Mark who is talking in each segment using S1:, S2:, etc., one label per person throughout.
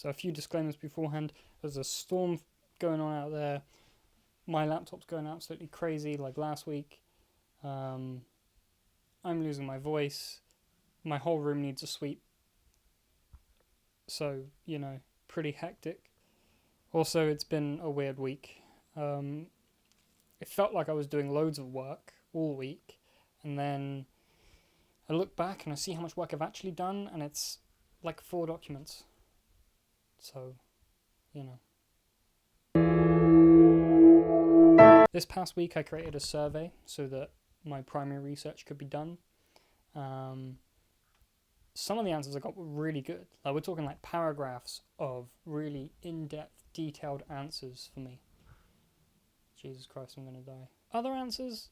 S1: So a few disclaimers beforehand. There's a storm going on out there. My laptop's going absolutely crazy like last week. I'm losing my voice. My whole room needs a sweep. So, pretty hectic. Also, it's been a weird week. It felt like I was doing loads of work all week, and then I look back and I see how much work I've actually done, and it's like 4 documents. So, This past week I created a survey so that my primary research could be done. Some of the answers I got were really good. Like, we're talking like paragraphs of really in-depth, detailed answers for me. Jesus Christ, I'm going to die. Other answers,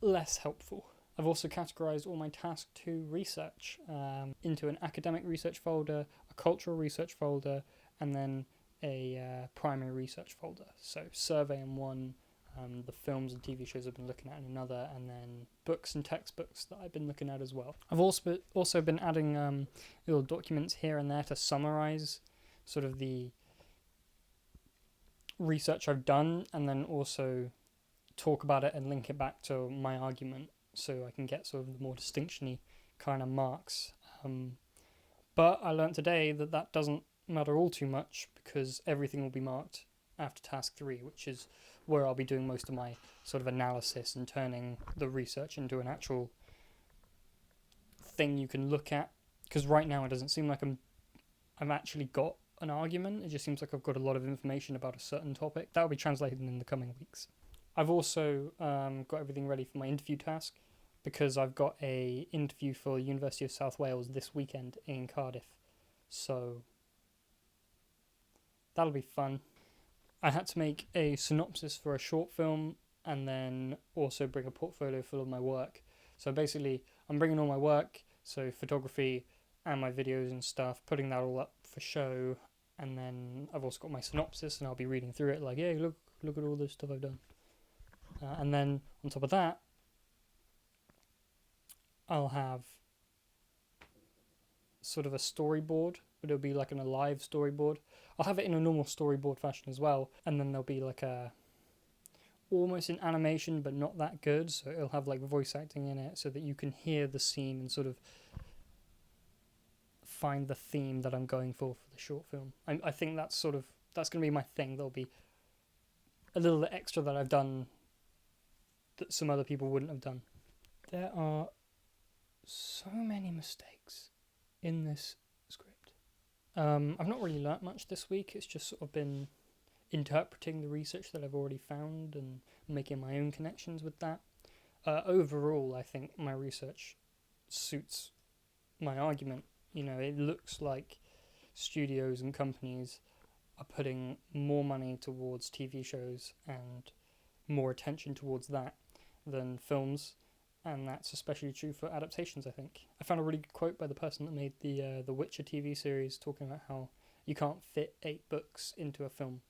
S1: less helpful. I've also categorized all my task 2 research into an academic research folder, a cultural research folder, and then a primary research folder. So survey in one, the films and TV shows I've been looking at in another, and then books and textbooks that I've been looking at as well. I've also been adding little documents here and there to summarize sort of the research I've done, and then also talk about it and link it back to my argument so I can get sort of the more distinction-y kind of marks. But I learned today that doesn't matter all too much, because everything will be marked after task 3, which is where I'll be doing most of my sort of analysis and turning the research into an actual thing you can look at. Because right now it doesn't seem like I've actually got an argument. It just seems like I've got a lot of information about a certain topic. That will be translated in the coming weeks. I've also got everything ready for my interview task, because I've got a interview for University of South Wales this weekend in Cardiff. So that'll be fun. I had to make a synopsis for a short film and then also bring a portfolio full of my work. So basically, I'm bringing all my work, so photography and my videos and stuff, putting that all up for show, and then I've also got my synopsis, and I'll be reading through it like, yeah, look at all this stuff I've done. And then on top of that, I'll have sort of a storyboard, but it'll be like a live storyboard. I'll have it in a normal storyboard fashion as well, and then there'll be like almost an animation, but not that good, so it'll have like voice acting in it so that you can hear the scene and sort of find the theme that I'm going for the short film. I think that's going to be my thing. There'll be a little extra that I've done that some other people wouldn't have done. There are so many mistakes in this script. I've not really learnt much this week. It's just sort of been interpreting the research that I've already found and making my own connections with that. Overall, I think my research suits my argument. It looks like studios and companies are putting more money towards TV shows and more attention towards that than films, and that's especially true for adaptations, I think. I found a really good quote by the person that made the Witcher TV series, talking about how you can't fit 8 books into a film.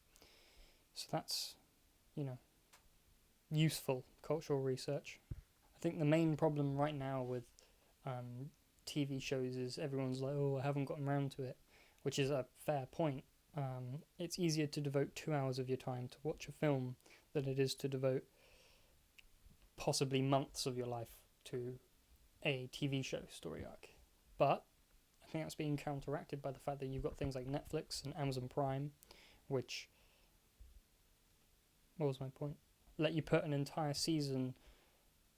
S1: So that's, useful cultural research. I think the main problem right now with TV shows is everyone's like, oh, I haven't gotten around to it, which is a fair point. It's easier to devote 2 hours of your time to watch a film than it is to devote possibly months of your life to a TV show story arc. But I think that's being counteracted by the fact that you've got things like Netflix and Amazon Prime, which, what was my point? Let you put an entire season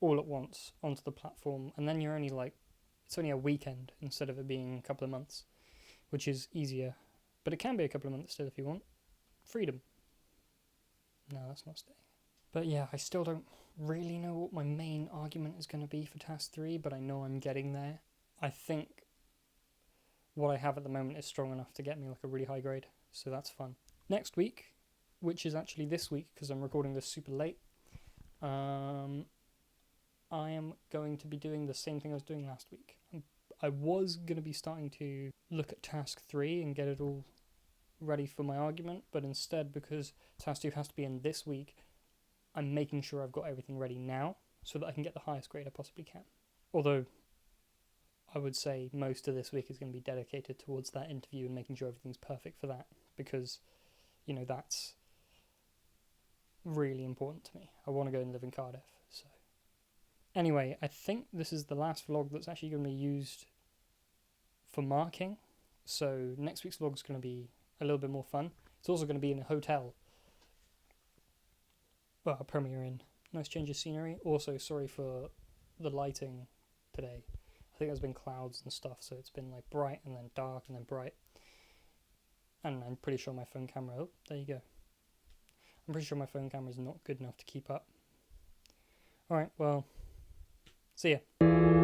S1: all at once onto the platform, and then it's only a weekend instead of it being a couple of months, which is easier. But it can be a couple of months still if you want. Freedom. No, that's not staying. But yeah, I still don't really know what my main argument is going to be for task 3, but I know I'm getting there. I think what I have at the moment is strong enough to get me like a really high grade, so that's fun. Next week, which is actually this week because I'm recording this super late, I am going to be doing the same thing I was doing last week. I was going to be starting to look at task 3 and get it all ready for my argument, but instead, because task 2 has to be in this week, I'm making sure I've got everything ready now so that I can get the highest grade I possibly can. Although I would say most of this week is going to be dedicated towards that interview and making sure everything's perfect for that, because, you know, that's really important to me. I want to go and live in Cardiff. So anyway, I think this is the last vlog that's actually going to be used for marking. So next week's vlog is going to be a little bit more fun. It's also going to be in a hotel. Well, a premiere in. Nice change of scenery. Also, sorry for the lighting today. I think there's been clouds and stuff, so it's been like bright and then dark and then bright. And I'm pretty sure my phone camera... Oh, there you go. I'm pretty sure my phone camera is not good enough to keep up. Alright, well, see ya.